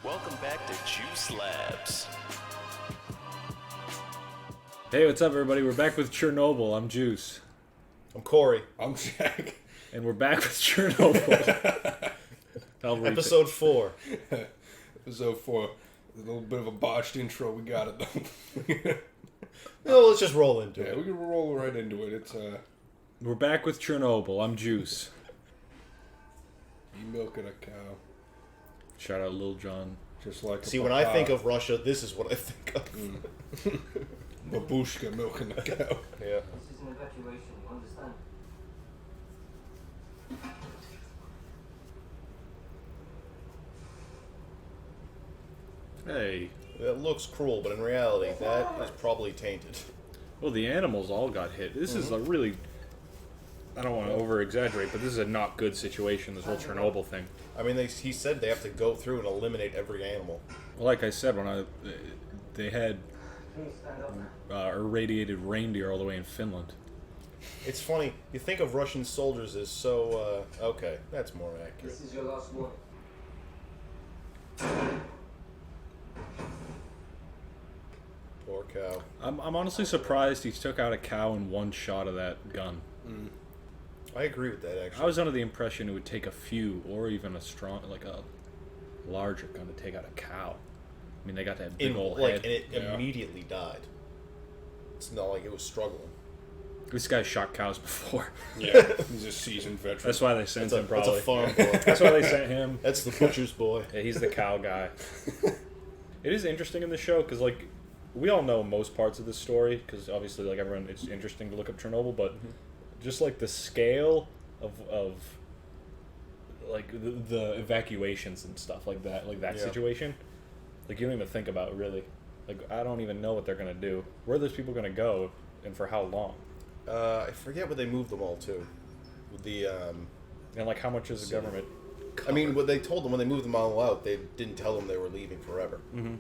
Welcome back to JuiceLabs. Hey, what's up, everybody? We're back with Chernobyl. I'm Juice. I'm Corey. I'm Jack. And we're back with Chernobyl. Episode 4. Episode 4. A little bit of a botched intro. We got it, though. No, let's just roll into Yeah, it. we can roll right into it. It's, We're back with Chernobyl. I'm Juice. you milking a cow. Shout out Lil Jon. Just like See, when I think of Russia, this is what I think of. Babushka milking a cow. Yeah. This is an evacuation, you understand? Hey. That looks cruel, but in reality, that is probably tainted. Well, the animals all got hit. This is a really... I don't want to over-exaggerate, but this is a not good situation, this whole Chernobyl thing. I mean, he said they have to go through and eliminate every animal. Well, like I said, they had Please stand up. irradiated reindeer all the way in Finland. It's funny, you think of Russian soldiers as so, okay, that's more accurate. This is your last warning. Poor cow. I'm honestly surprised he took out a cow in one shot of that gun. I agree with that, I actually. was under the impression it would take a few, or even a strong, like a larger gun to take out a cow. I mean, they got that big old head. And it Yeah. immediately died. It's not like it was struggling. This guy's shot cows before. Yeah, he's a seasoned veteran. That's why they sent him, That's probably. a farm boy. That's why they sent him. That's the butcher's boy. Yeah, he's the cow guy. It is interesting in the show, because, like, we all know most parts of this story, because obviously, like, everyone, it's interesting to look up Chernobyl, but just, like, the scale of like, the evacuations and stuff like that Yeah. situation, like, you don't even think about, really. Like, I don't even know what they're going to do. Where are those people going to go, and for how long? I forget where they moved them all to. With the, And, like, how much is the government... I mean, what they told them when they moved them all out, they didn't tell them they were leaving forever. 2,000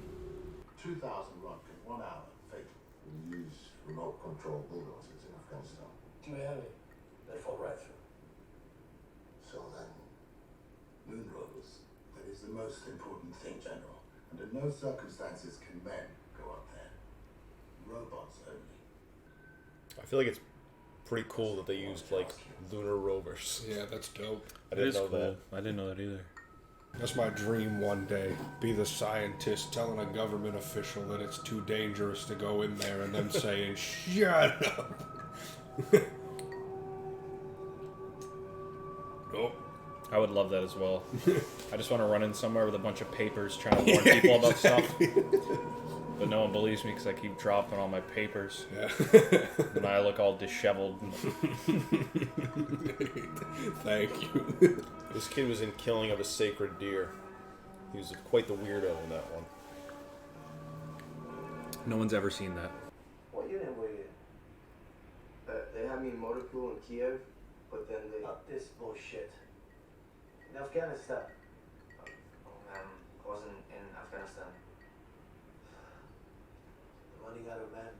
rockets, 1 hour, fatal. We use remote control bulldozers in Afghanistan. Do you have it? They fall right through. So then, moon rovers. That is the most important thing, General. Under no circumstances can men go up there. Robots only. I feel like it's pretty cool that they used, like, lunar rovers. Yeah, that's dope. I It didn't is know cool. that. I didn't know that either. That's my dream one day. Be the scientist telling a government official that it's too dangerous to go in there and them saying, shut up. Nope. I would love that as well. I just want to run in somewhere with a bunch of papers trying to warn people about stuff. But no one believes me because I keep dropping all my papers. Yeah. And I look all disheveled. Thank you. This kid was in Killing of a Sacred Deer. He was quite the weirdo in that one. No one's ever seen that. What unit were you in? They had me in motor pool in Kiev, but then they... Not this bullshit. In Afghanistan. I wasn't in Afghanistan. The money got a man.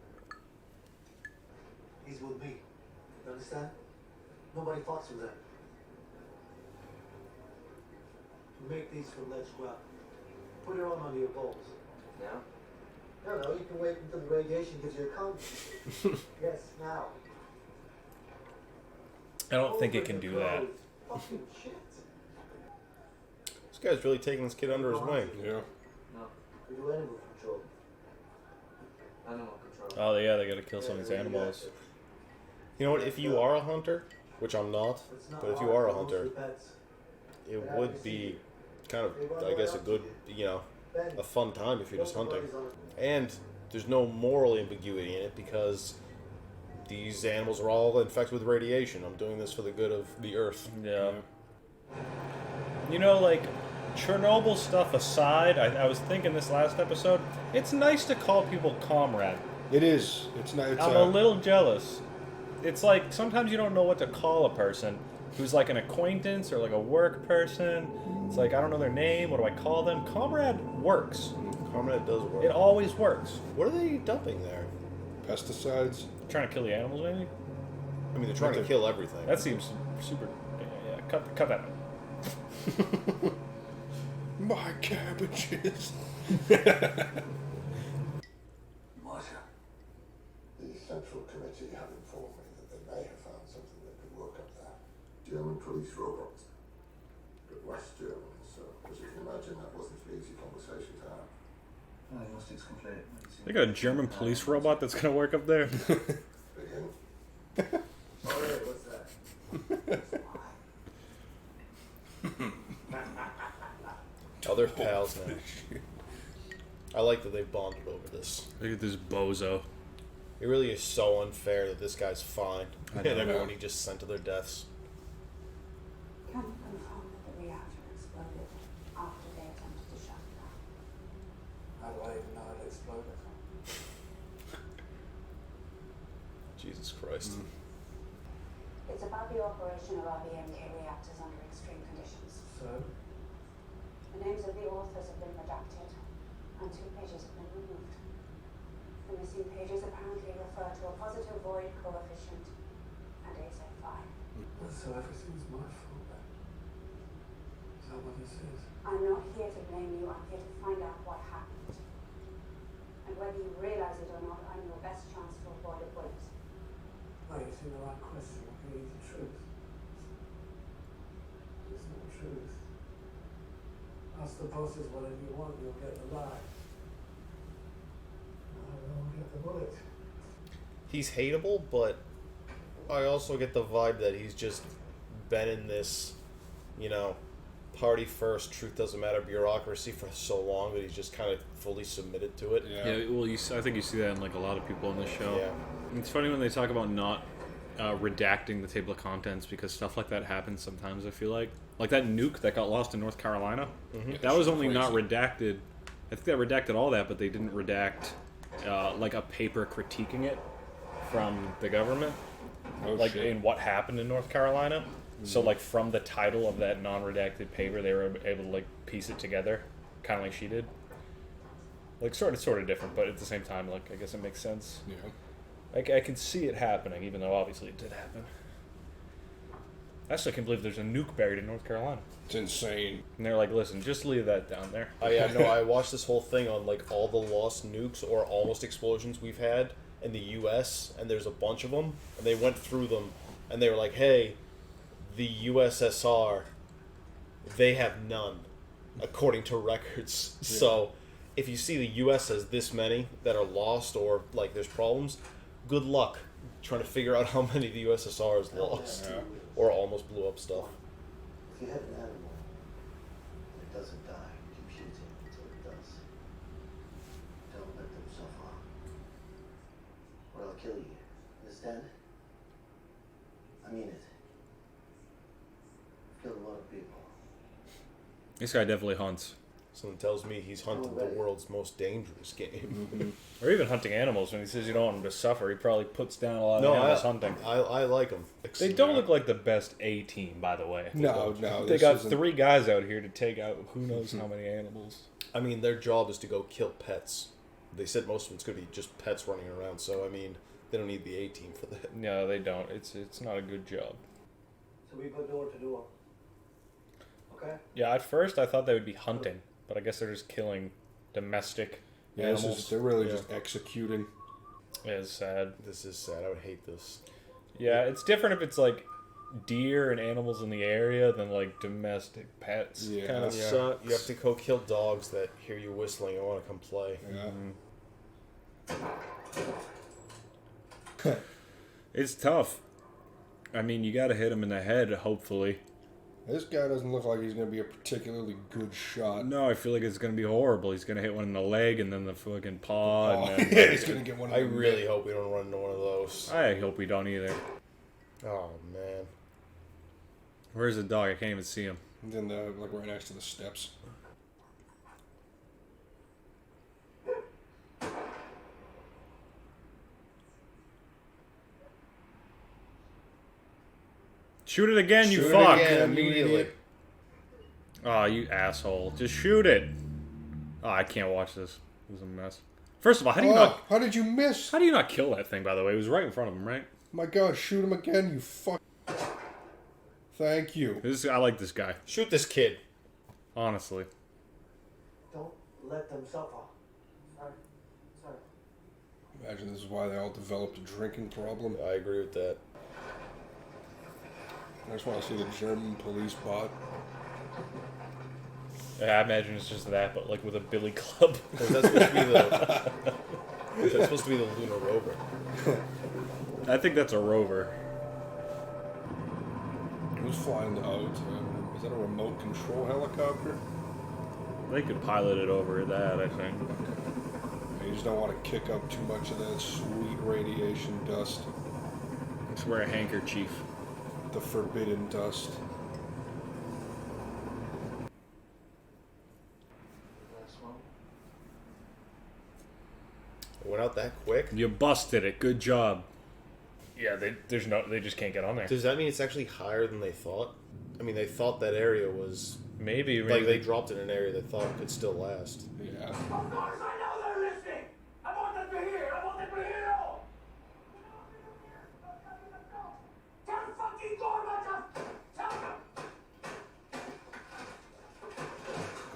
He's with me. You understand? Nobody fucks with him. You make these from lead scrap. Put it on under your balls. Now? No, you can wait until the radiation gives you a cold. Yes, now. I don't think it can do that. Fucking shit. This guy's really taking this kid under his wing. Yeah. No, we do animal control. Animal control. Oh, yeah, they gotta kill some of these animals. You know what? If you are a hunter, which I'm not, but if you are a hunter, it would be kind of, I guess, a good, a fun time if you're just hunting. And there's no moral ambiguity in it because these animals are all infected with radiation. I'm doing this for the good of the earth. Yeah. You know, like, Chernobyl stuff aside, I was thinking this last episode, it's nice to call people comrade. It is. It's not. It's I'm a little jealous. It's like, sometimes you don't know what to call a person who's like an acquaintance or like a work person. It's like, I don't know their name. What do I call them? Comrade works. Comrade does work. It always works. What are they dumping there? pesticides. Trying to kill the animals, maybe? I mean, they're trying to kill everything. That seems super... Yeah, cut that out. My cabbages. Marcia. The Central Committee have informed me that they may have found something that could work up there. German police robots. But West German, so as you can imagine, that wasn't an easy conversation to have. Diagnostics complete. They got a German police robot that's gonna work up there. Begin. Oh, yeah, what's that? Oh, they're pals now. I like that they bonded over this. Look at this bozo. It really is so unfair that this guy's fine I and know. everyone he just sent to their deaths. Can you confirm that the reactor exploded after they attempted to shut it down? How do I even know it exploded? Jesus Christ. It's about the operation of RBMK reactors under extreme conditions. So? The names of the authors have been redacted, and 2 pages have been removed. The missing pages apparently refer to a positive void coefficient and AZ5. So everything's my fault then? Is that what this is? I'm not here to blame you, I'm here to find out what happened. And whether you realize it or not, I'm your best chance to avoid a bullet. Well, you see the right question. I can eat the truth. There's no truth. Ask the bosses whatever you want, you'll get the lie. I won't get the bullet. He's hateable, but I also get the vibe that he's just been in this, you know, party first, truth doesn't matter bureaucracy for so long that he's just kind of fully submitted to it. Yeah, well, I think you see that in like a lot of people in the show. Yeah. It's funny when they talk about not redacting the table of contents because stuff like that happens sometimes. I feel like that nuke that got lost in North Carolina, that was only not redacted. I think they redacted all that, but they didn't redact like a paper critiquing it from the government, in what happened in North Carolina. So like from the title of that non-redacted paper, they were able to like piece it together, kind of like she did. Like sort of different, but at the same time, like I guess it makes sense. Yeah. I can see it happening, even though obviously it did happen. I still can't believe there's a nuke buried in North Carolina. It's insane. And they're like, listen, just leave that down there. I watched this whole thing on like all the lost nukes or almost explosions we've had in the U.S. and there's a bunch of them, and they went through them, and they were like, hey, the USSR, they have none, according to records. Yeah. So if you see the U.S. has this many that are lost or like there's problems, good luck trying to figure out how many the USSR has lost or almost blew up stuff. If you have an animal and it doesn't die, compute it until it does. Don't let them suffer. Or I'll kill you. Understand? I mean it. I've killed a lot of people. This guy definitely hunts. Someone tells me he's hunted the world's most dangerous game. Or even hunting animals. When he says you don't want them to suffer, he probably puts down a lot of animals hunting. I like them. They don't look like the best A team, by the way. No. They got 3 guys out here to take out who knows how many animals. I mean, their job is to go kill pets. They said most of it's going to be just pets running around, so I mean, they don't need the A team for that. No, they don't. It's not a good job. So we put door to door. Okay? Yeah, at first I thought they would be hunting, but I guess they're just killing domestic animals. They're really just executing. It's sad. This is sad. I would hate this. Yeah, it's different if it's like deer and animals in the area than like domestic pets. Yeah. Kind of Yeah, sucks. you have to go kill dogs that hear you whistling and want to come play. Yeah. It's tough. I mean, you got to hit him in the head, hopefully. This guy doesn't look like he's going to be a particularly good shot. No, I feel like it's going to be horrible. He's going to hit one in the leg and then the fucking paw. Oh, And then, yeah, he's going to get one. I really hope we don't run into one of those. I hope we don't either. Oh, man. Where's the dog? I can't even see him. He's in the, like, right next to the steps. Shoot it again, you Shoot it fuck! again, immediately. Oh, you asshole. Just shoot it. Oh, I can't watch this. It was a mess. First of all, how do you not... How did you miss? How do you not kill that thing, by the way? It was right in front of him, right? My God, shoot him again, you fuck. Thank you. I like this guy, Shoot this kid. honestly. let them suffer. Sorry. Sorry. Imagine this is why they all developed a drinking problem. I agree with that. I just want to see the German police bot. Yeah, I imagine it's just that, but like with a billy club. Is that supposed to be the? Is that supposed to be the lunar rover? I think that's a rover. Who's flying the out? Is that a remote control helicopter? They could pilot it over that, I think. You just don't want to kick up too much of that sweet radiation dust. Let's wear a handkerchief. The forbidden dust. It went out that quick? You busted it. Good job. Yeah, they just can't get on there. Does that mean it's actually higher than they thought? I mean, they thought that area was... Maybe. Like, they dropped in an area they thought could still last. Yeah. Of course I know they're listening! I want them to hear! I want them to hear all! Tell fucking Gorbachev! Tell them!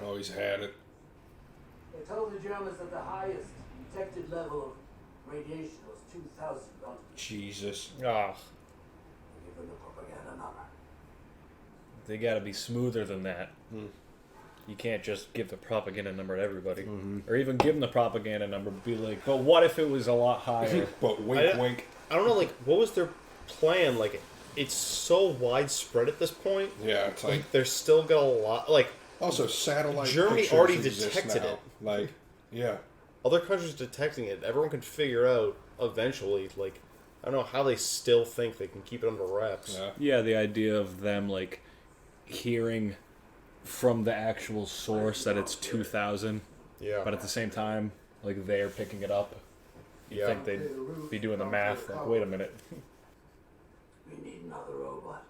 Oh, he's had it. They told the Germans that the highest detected level of radiation was 2,000 rounds. Jesus. Ah, Give them the propaganda number. they gotta be smoother than that. You can't just give the propaganda number to everybody. Or even give them the propaganda number, be like, but what if it was a lot higher? But wink, wink. I don't know, like, what was their plan? Like, it's so widespread at this point. Yeah, it's like... They're still got a lot... Like, Also, satellite Germany pictures already exist detected now. it. Like, yeah. other countries detecting it. Everyone can figure out eventually, like, I don't know how they still think they can keep it under wraps. Yeah. Yeah, the idea of them, like, hearing from the actual source that it's 2,000, Yeah. but at the same time, like, they're picking it up. You'd Yeah. think they'd be doing the math, like, wait a minute. We need another robot.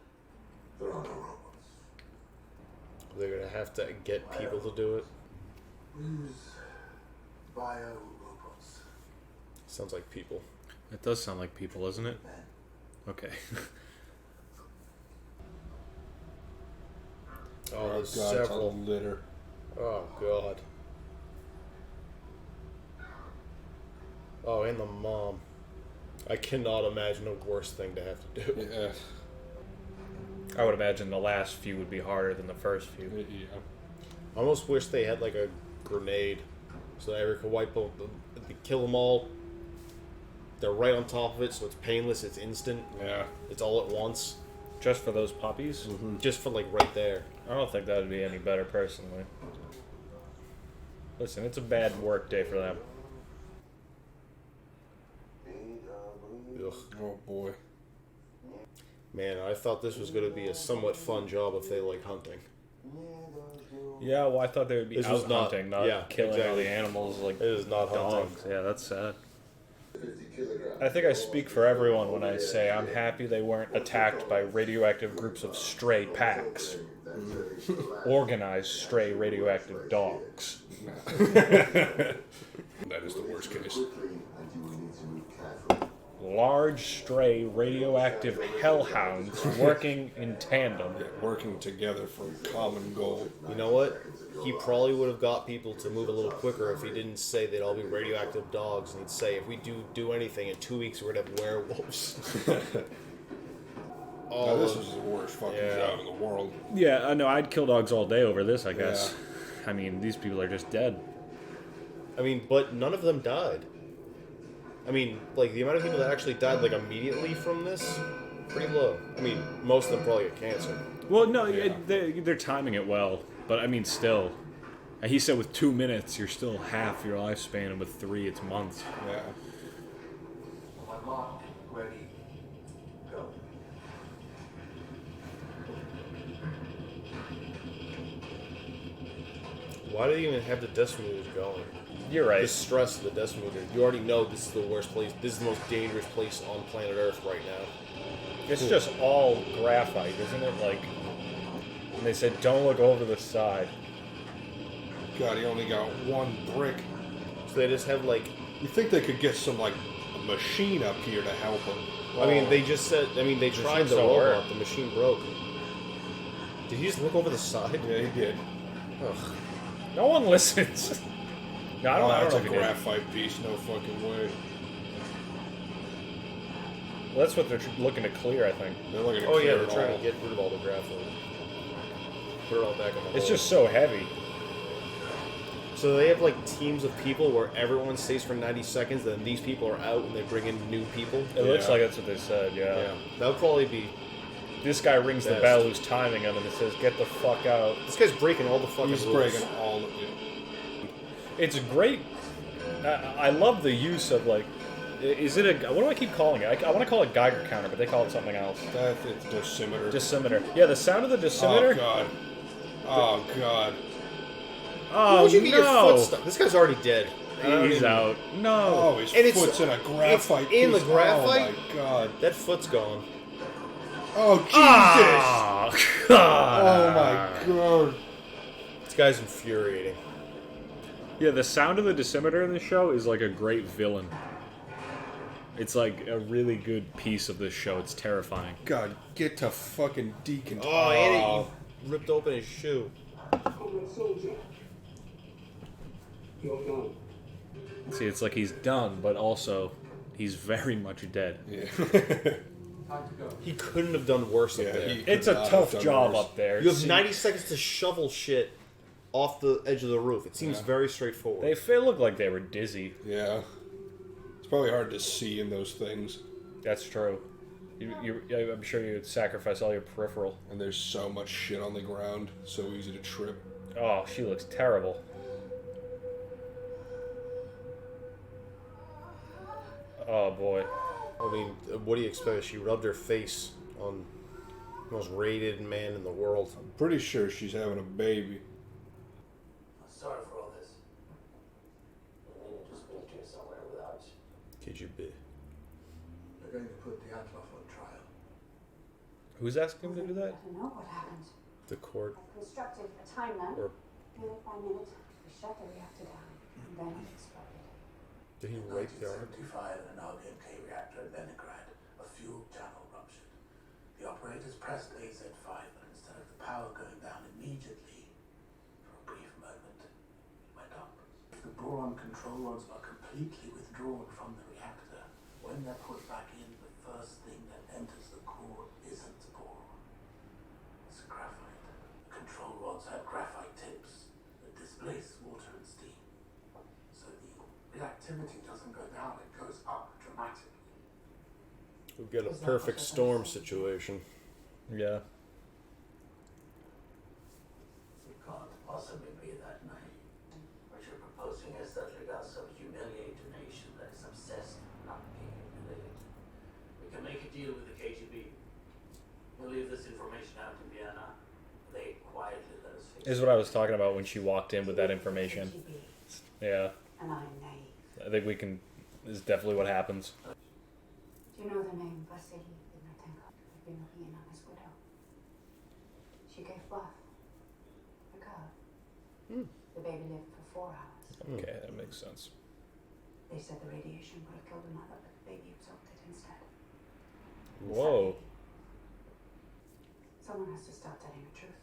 There are no robots. They're gonna have to get people to do it. We use bio-robots. Sounds like people. It does sound like people, isn't it? Okay. Oh, there's God, it's a several. litter. Oh, God. Oh, and the mom. I cannot imagine a worse thing to have to do. Yeah. I would imagine the last few would be harder than the first few. Yeah. I almost wish they had, like, a grenade so that everyone could wipe them, kill them all. They're right on top of it, so it's painless, it's instant, Yeah. it's all at once. Just for those puppies? Just for, like, right there. I don't think that would be any better, personally. Listen, it's a bad work day for them. Ugh. Oh, boy. Man, I thought this was going to be a somewhat fun job if they like hunting. Yeah, well, I thought they would be This out was not- hunting, not yeah, killing all exactly. the animals like It is not hunting. dogs. Yeah, that's sad. I think I speak for everyone when I say I'm happy they weren't attacked by radioactive groups of stray packs. Organized stray radioactive dogs. That is the worst case. Large stray radioactive hellhounds working in tandem. Yeah, working together for a common goal. You know what? He probably would have got people to move a little quicker if he didn't say they'd all be radioactive dogs, and he'd say, if we do anything, in 2 weeks we're going to have werewolves. Now, this is the worst fucking Yeah. job in the world. Yeah, I know. I'd kill dogs all day over this, I guess. I mean, these people are just dead. I mean, but none of them died. I mean, like, the amount of people that actually died, like, immediately from this, pretty low. I mean, most of them probably get cancer. Well, no, Yeah. they're timing it well, but I mean, still. And he said with 2 minutes, you're still half your lifespan, and with 3, it's months. Yeah. Unlocked, ready, go. Why do they even have the decimeters going? You're right. The stress of the decimeter. You already know this is the worst place. This is the most dangerous place on planet Earth right now. It's just all graphite, isn't it? Like, and they said, don't look over the side. God, he only got one brick. So they just have, like... You think they could get some, like, a machine up here to help him? I mean, they just said... I mean, they tried the don't robot. work. The machine broke. Did he just look over the side? Yeah, he did. Ugh. No one listens. No, I don't know That's if a he did. graphite piece. No fucking way. Well, that's what they're looking to clear, I think. They're looking to Oh yeah, clear they're it trying all. to get rid of all the graphite. Put it all back on the It's hull. just so heavy. So they have like teams of people where everyone stays for 90 seconds, then these people are out and they bring in new people. It looks Yeah. like that's what they said, Yeah, that would probably be. This guy rings the Best. bell who's timing him, and it says, "Get the fuck out." This guy's breaking all the fucking He's rules. breaking all of it. It's great. I love the use of, like, is it a, what do I keep calling it? I want to call it Geiger counter, but they call it something else. That's its dosimeter. Dosimeter. Yeah, the sound of the dosimeter. Oh god. Oh god. Oh, Why would you get your no. foot stuck? This guy's already dead. He's out. No. Oh, his And it's- foot's in a graphite it's in piece. the graphite? Oh my god. That foot's gone. Oh Jesus. Ah, God. Oh my god. This guy's infuriating. Yeah, the sound of the dosimeter in the show is like a great villain. It's like a really good piece of this show. It's terrifying. God, get to fucking Deacon. Oh, and he ripped open his shoe. Comrade soldier. You're done. See, it's like he's done, but also he's very much dead. Yeah. Time to go. He couldn't have done worse up Yeah, there. he- It's could a not tough have done job worse. up there. You have See, 90 seconds to shovel shit off the edge of the roof. It seems Yeah. very straightforward. They look like they were dizzy. Yeah. It's probably hard to see in those things. That's true. I'm sure you would sacrifice all your peripheral. And there's so much shit on the ground. So easy to trip. Oh, she looks terrible. Oh boy. I mean, what do you expect? She rubbed her face on the most rated man in the world. Pretty sure she's having a baby. I'm sorry for all this. I needed to speak to you somewhere without KGB. They're going to put the Atlas on trial. Who's asking him to do that? I don't know what happened. The court. I constructed a timeline, Or minute by minute. We shut the reactor down, and then it exploded. did he rape the ark? 1975, an RBMK reactor in Leningrad, a fuel channel ruptured. The operators pressed AZ5, but instead of the power going down immediately, for a brief moment, it went up. If the boron control rods are completely withdrawn from the reactor, when they're put back in, the first thing that enters the core isn't boron. It's graphite. The control rods have graphite tips that displace water and steam. So the reactivity doesn't go down, it goes up dramatically. We've got a perfect storm situation. Yeah. You can't possibly be that naive. What you're proposing is that Legasso humiliate a nation that is obsessed with not being humiliated. We can make a deal with the KGB. We'll leave this information out in Vienna. They quietly let us fix This is it. what I was talking about when she walked in with that information. KGB, Yeah. and I'm naive. I think we can. This is definitely what happens. Do you know the name Vasily Ignatenko? I've been looking in on his widow. She gave birth. A girl. The baby lived for 4 hours. Okay, that makes sense. They said the radiation would have killed the mother, but the baby absorbed it instead. Whoa. Someone has to start telling the truth.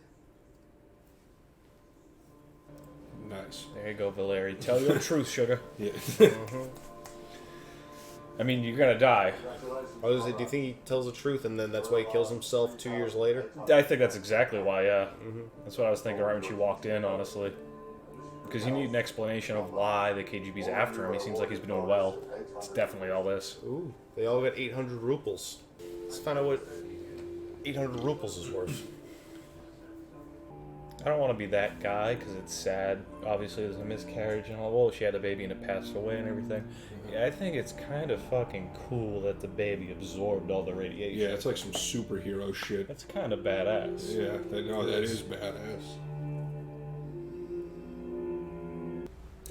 Nice. There you go, Valeri. Tell your truth, sugar. Yeah. I mean, you're gonna die. I was gonna say, do you think he tells the truth and then that's why he kills himself 2 years later? I think that's exactly why, yeah. That's what I was thinking right when she walked in, honestly. Because you need an explanation of why the KGB's after him. He seems like he's been doing well. It's definitely all this. Ooh, they all got 800 rubles. Let's find out what 800 rubles is worth. I don't want to be that guy because it's sad. Obviously, there's a miscarriage and all. Well, she had a baby and it passed away and everything. Yeah, I think it's kind of fucking cool that the baby absorbed all the radiation. Yeah, it's like some superhero shit. That's kind of badass. Yeah, that is badass.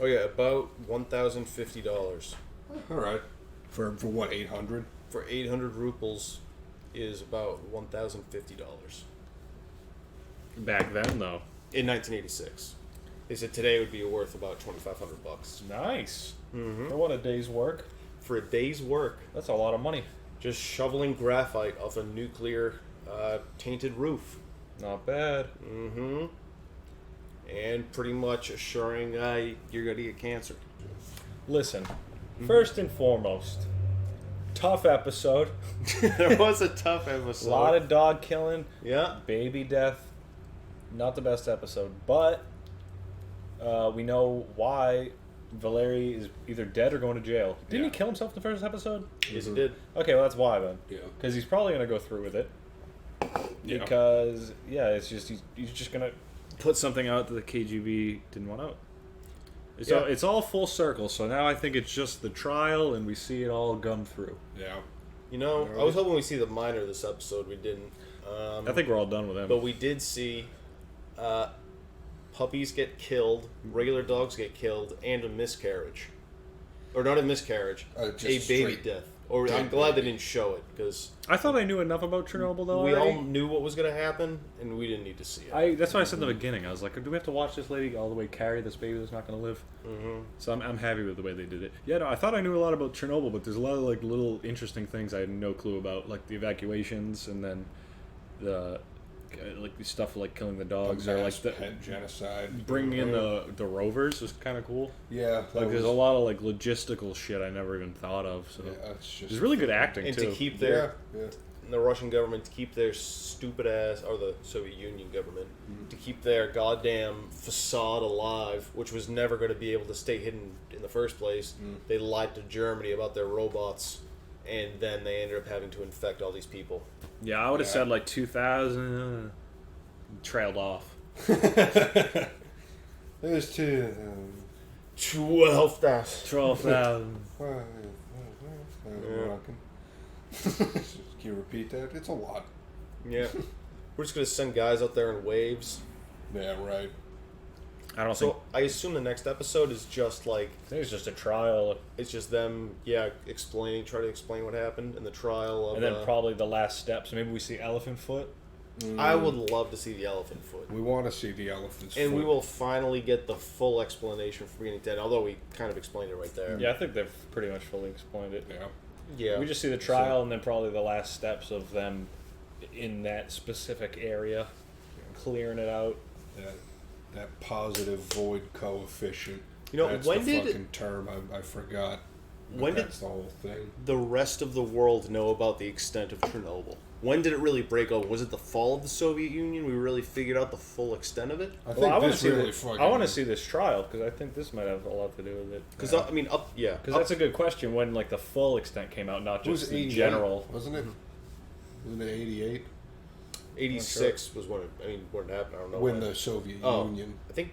Oh yeah, about $1,050. Alright. For what, 800? For 800 rubles is about $1,050. Back then, though. In 1986. They said today would be worth about $2,500. Nice. For what, a day's work? For a day's work, That's a lot of money. just shoveling graphite off a nuclear tainted roof. Not bad. Mm-hmm. and pretty much assuring you're going to get cancer. Listen, first and foremost, tough episode. There was a tough A episode. lot of dog killing. Yeah. Baby death. Not the best episode, but we know why Valeri is either dead or going to jail. Didn't he kill himself in the first episode? Yes, he did. Okay, well that's why then. Yeah. Because he's probably going to go through with it. Yeah. Because it's just he's just going to put something out that the KGB didn't want out. So it's all full circle. So now I think it's just the trial, and we see it all come through. Yeah. You know, I was hoping we see the minor this episode. We didn't. I think we're all done with him. But we did see puppies get killed, regular dogs get killed, and a miscarriage. Or not a miscarriage, Just a baby straight death. Or dead I'm glad they baby. didn't show it, because I thought I knew enough about Chernobyl though. we already. all knew what was going to happen, and we didn't need to see it. That's why I said in the beginning. I was like, do we have to watch this lady all the way carry this baby that's not going to live? Mm-hmm. So I'm happy with the way they did it. Yeah, no, I thought I knew a lot about Chernobyl, but there's a lot of like little interesting things I had no clue about, like the evacuations, and then the like the stuff like killing the dogs, or like Mass the pet genocide. bringing in the rovers was kind of cool. Yeah. Like there's a lot of like logistical shit I never even thought of. So Yeah, it's just. there's really good acting And too. to keep Yeah. their Yeah. the Russian government to keep their stupid ass, or the Soviet Union government, to keep their goddamn facade alive, which was never going to be able to stay hidden in the first place. They lied to Germany about their robots, and then they ended up having to infect all these people. Yeah, I would have Yeah. said like 2000. Trailed off. There's two. 12,000. 12,000. Can you repeat that? It's a lot. Yeah. We're just going to send guys out there in waves. Yeah, right. I don't think. So I assume the next episode is just like, I think it's just a trial, it's just them, try to explain what happened in the trial of. and then probably the last steps. Maybe we see Elephant Foot. I would love to see the elephant foot. We want to see the elephant's And foot. we will finally get the full explanation from beginning to end, although we kind of explained it right there. Yeah, I think they've pretty much fully explained it. Yeah. Yeah. We just see the trial, and then probably the last steps of them in that specific area, clearing it out. That positive void coefficient. You know, that's when the did- fucking term I forgot. But When did- that's the whole thing. the rest of the world know about the extent of Chernobyl? When did it really break open? Was it the fall of the Soviet Union? We really figured out the full extent of it? I think Well, I want to this see really this. fucking. I want to see this trial because I think this might have a lot to do with it. Because, Because that's a good question. When like the full extent came out, not It was just the 88, general. wasn't it? Wasn't it 88 86 was when it happened. I don't know. when the Soviet Oh. Union? I think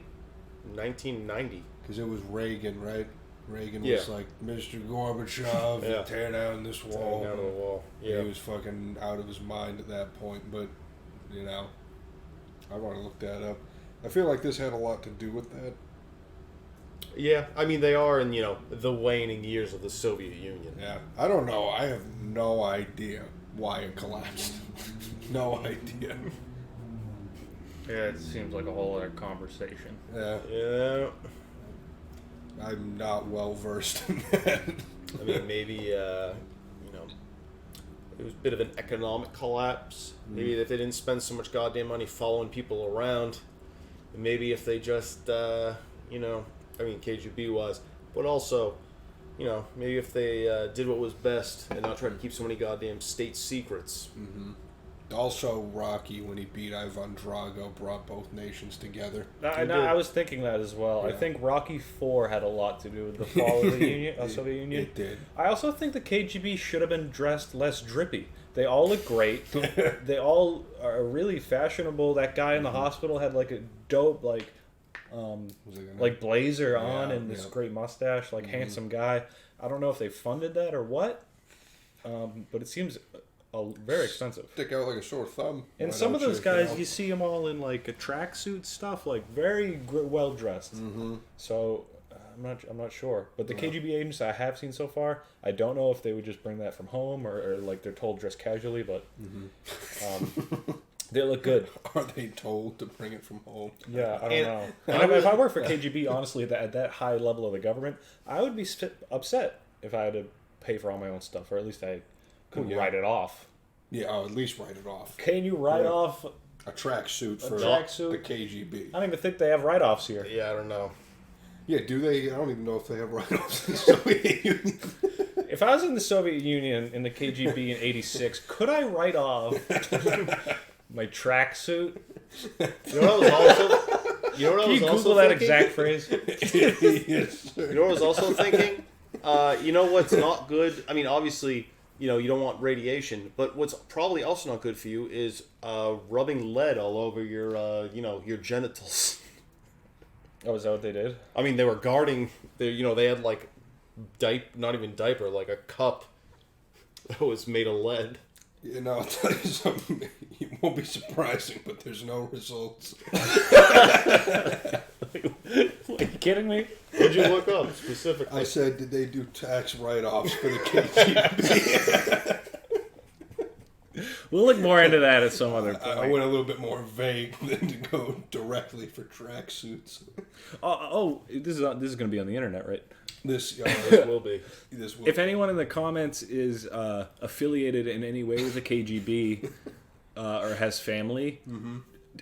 1990. Because it was Reagan, right? Reagan Yeah. was like, Mr. Gorbachev, Yeah. tear down this wall. Down the wall. He Yeah. was fucking out of his mind at that point, but, you know, I want to look that up. I feel like this had a lot to do with that. Yeah, I mean, they are in, the waning years of the Soviet Union. Yeah. I don't know. I have no idea why it collapsed. No idea. Yeah, it seems like a whole other conversation. Yeah. Yeah. I'm not well versed in that. I mean, maybe, it was a bit of an economic collapse. Maybe if they didn't spend so much goddamn money following people around, maybe if they just, KGB was, but also, maybe if they did what was best and not try to keep so many goddamn state secrets. Also, Rocky, when he beat Ivan Drago, brought both nations together. I was thinking that as well. I Yeah. think Rocky 4 had a lot to do with the fall of the Union, Soviet Union. It did. I also think the KGB should have been dressed less drippy. They all look great. They all are really fashionable. That guy in the hospital had like a dope Was it like blazer on Yeah, and this yeah. great mustache, like handsome guy. I don't know if they funded that or what, but it seems very expensive. stick out like a sore thumb. And Why some don't of those you, guys, know? you see them all in like a tracksuit stuff, like very well dressed. Mm-hmm. So I'm not sure. But the KGB agents I have seen so far, I don't know if they would just bring that from home or like they're told dress casually, but they look good. Are they told to bring it from home? Yeah, I don't know. And if I worked for KGB, honestly, at that high level of the government, I would be upset if I had to pay for all my own stuff, or at least I could Yeah. write it off. Yeah, at least write it off. Can you write Yeah. off A tracksuit for tracksuit? the KGB. I don't even think they have write-offs here. Yeah, I don't know. Yeah, do they? I don't even know if they have write-offs in the Soviet Union. If I was in the Soviet Union in the KGB in '86, could I write off my tracksuit? You know what I was also? You know what I Can was you also Google that thinking? exact phrase? Yes, sir. You know what I was also thinking? You know what's not good? I mean, obviously, you know, you don't want radiation, but what's probably also not good for you is rubbing lead all over your, you know, your genitals. Oh, is that what they did? I mean, they were guarding. You know, they had like not even diaper, like a cup that was made of lead. You know, I'll tell you something. It won't be surprising, but there's no results. Are you kidding me? What'd you look up specifically? I said, did they do tax write-offs for the KGB? We'll look more into that at some other point. I went a little bit more vague than to go directly for tracksuits. This is going to be on the internet, right? This will be. This will. If anyone in the comments is affiliated in any way with the KGB or has family,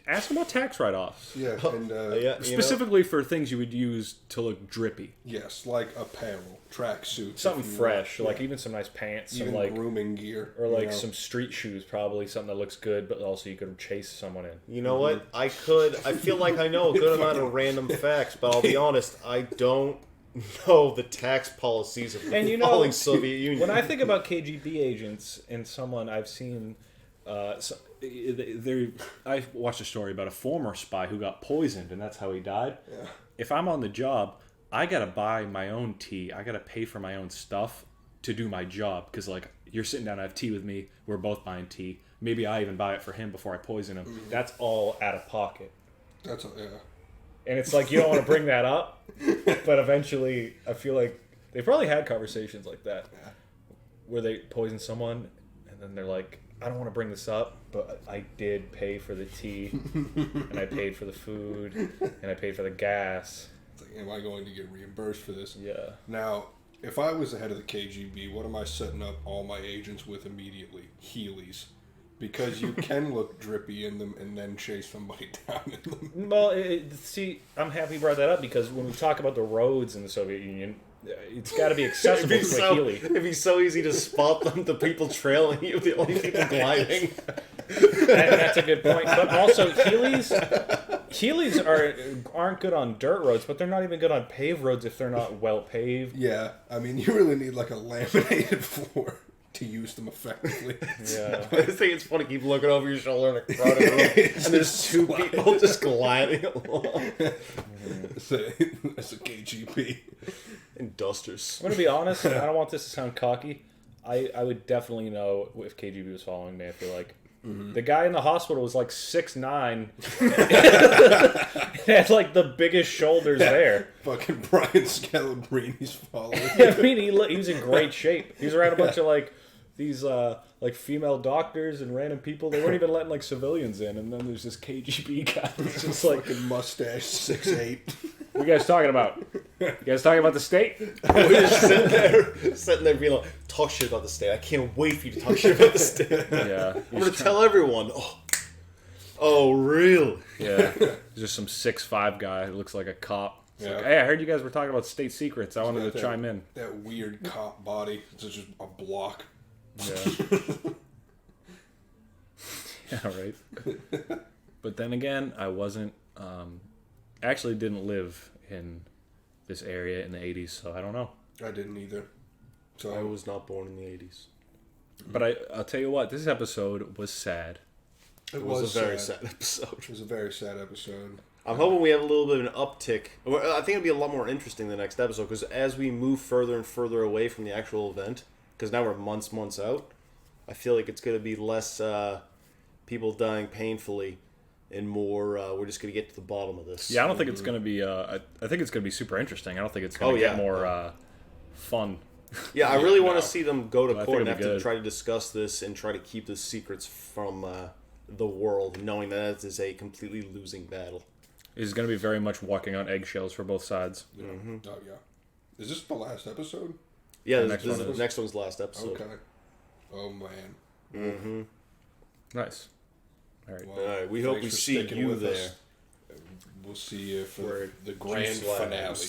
ask about tax write-offs. Yeah, and Yeah, Specifically for things you would use to look drippy. yes, like apparel, tracksuits, Something if you fresh, will. like even some nice pants, even some like grooming gear, or like you know. some street shoes, probably something that looks good, but also you could chase someone in. You know what? I feel like I know a good amount of random facts, but I'll be honest, I don't know the tax policies of the And you know, falling Soviet Union. when I think about KGB agents and someone I've seen, I watched a story about a former spy who got poisoned, and that's how he died. Yeah. If I'm on the job, I gotta buy my own tea. I gotta pay for my own stuff to do my job, because like you're sitting down to have tea with me, we're both buying tea. Maybe I even buy it for him before I poison him. That's all out of pocket. That's yeah. And it's like you don't want to bring that up, but eventually I feel like they probably had conversations like that where they poison someone and then they're like, I don't want to bring this up, but I did pay for the tea and I paid for the food and I paid for the gas. It's like, am I going to get reimbursed for this? Yeah. Now, if I was the head of the KGB, what am I setting up all my agents with immediately? Heelys. Because you can look drippy in them and then chase somebody down in them. Well, see, I'm happy you brought that up because when we talk about the roads in the Soviet Union, it's got to be accessible to a Heeley. It'd be so easy to spot them, the people trailing you, the only people gliding. That's a good point. But also, Heelys aren't good on dirt roads, but they're not even good on paved roads if they're not well paved. Yeah, I mean, you really need like a laminated floor to use them effectively. Yeah. I just think it's funny, keep looking over your shoulder in a crowded room, and there's two people just gliding along. That's a KGB. And dusters. I'm gonna be honest. I don't want this to sound cocky. I would definitely know if KGB was following me. I feel like the guy in the hospital was like 6'9", had like the biggest shoulders there. Fucking Brian Scalabrini's following. I mean, he was in great shape. He was around a bunch of like these like female doctors and random people. They weren't even letting like civilians in. And then there's this KGB guy that's just like, Fucking mustache, 6'8". what you guys talking about? You guys talking about the state? We're just sitting there being like, talk shit about the state. I can't wait for you to talk shit about the state. Yeah. I'm going to tell everyone. Oh, really? Yeah. Just some 6'5" guy who looks like a cop. It's Yeah. like, hey, I heard you guys were talking about state secrets. I wanted Got to chime in. That weird cop body. It's just a block. Yeah. Yeah, right. But then again, I wasn't, actually didn't live in this area in the 80s, so I don't know. I didn't either. So I was not born in the 80s. But I'll tell you what, this episode was sad. It was a very sad episode. It was a very sad episode. I'm hoping we have a little bit of an uptick. I think it'll be a lot more interesting the next episode, because as we move further and further away from the actual event, because now we're months out, I feel like it's going to be less people dying painfully and more we're just going to get to the bottom of this. Yeah, I don't think it's going to be, I think it's going to be super interesting. I don't think it's going to get more fun. Yeah, I really want to see them go to I think court and it'll have be to good. try to discuss this and try to keep the secrets from the world, knowing that it is a completely losing battle. It's going to be very much walking on eggshells for both sides. Yeah. Oh, yeah. Is this the last episode? Yeah, The this next one is the is. next one's the last episode. Okay. Oh, man. Mm-hmm. Nice. All right. Well, All right, we hope thanks we for see sticking you with there. us. We'll see you for We're the grand JuiceLabs. finale.